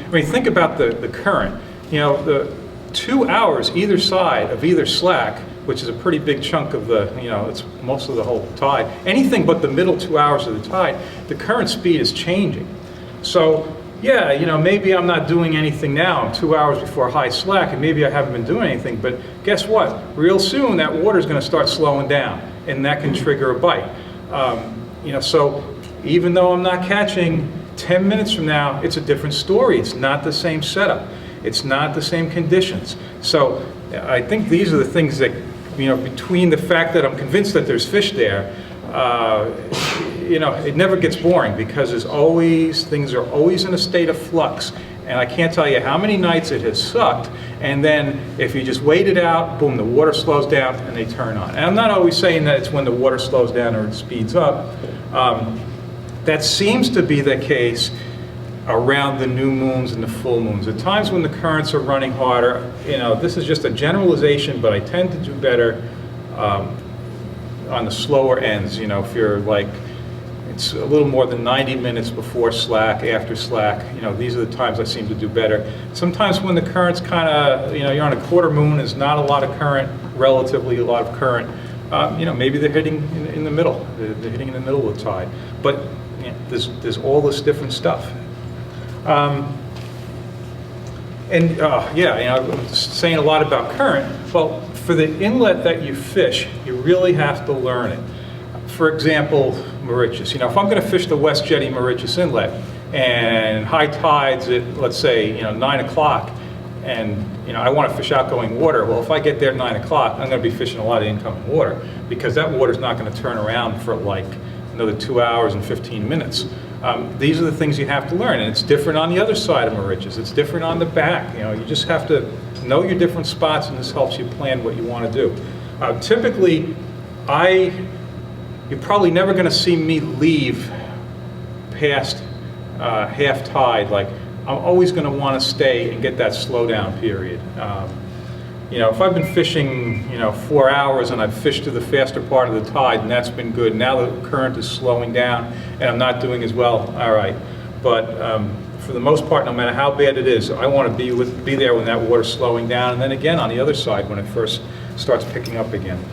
I mean, think about the current. You know, the 2 hours either side of either slack, which is a pretty big chunk of the, you know, it's most of the whole tide. Anything but the middle 2 hours of the tide, the current speed is changing. So, yeah, you know, maybe I'm not doing anything now. I'm 2 hours before high slack, and maybe I haven't been doing anything. But guess what? Real soon, that water's going to start slowing down, and that can trigger a bite. You know, so even though I'm not catching, 10 minutes from now, it's a different story. It's not the same setup. It's not the same conditions. So I think these are the things that, you know, between the fact that I'm convinced that there's fish there, you know, it never gets boring because there's always, things are always in a state of flux. And I can't tell you how many nights it has sucked. And then if you just wait it out, boom, the water slows down and they turn on. And I'm not always saying that it's when the water slows down or it speeds up. That seems to be the case around the new moons and the full moons. At times when the currents are running harder, you know, this is just a generalization, but I tend to do better on the slower ends. You know, if you're like, it's a little more than 90 minutes before slack, after slack, you know, these are the times I seem to do better. Sometimes when the current's kind of, you know, you're on a quarter moon, there's not a lot of current, relatively a lot of current. You know, maybe they're hitting in the middle. They're hitting in the middle of the tide. But you know, there's all this different stuff. Yeah, you know, I'm saying a lot about current. Well, for the inlet that you fish, you really have to learn it. For example, Mauritius. You know, if I'm going to fish the West Jetty Mauritius Inlet and high tides at, let's say, you know, 9 o'clock, and you know, I want to fish outgoing water. Well, if I get there at 9 o'clock, I'm going to be fishing a lot of incoming water because that water's not going to turn around for like another 2 hours and 15 minutes. These are the things you have to learn, and it's different on the other side of Mauritius. It's different on the back. You know, you just have to know your different spots, and this helps you plan what you want to do. Typically, you're probably never going to see me leave past half tide. Like, I'm always going to want to stay and get that slowdown period. You know, if I've been fishing, you know, 4 hours and I've fished to the faster part of the tide, and that's been good. Now the current is slowing down, and I'm not doing as well. All right, but for the most part, no matter how bad it is, I want to be there when that water's slowing down, and then again on the other side when it first starts picking up again.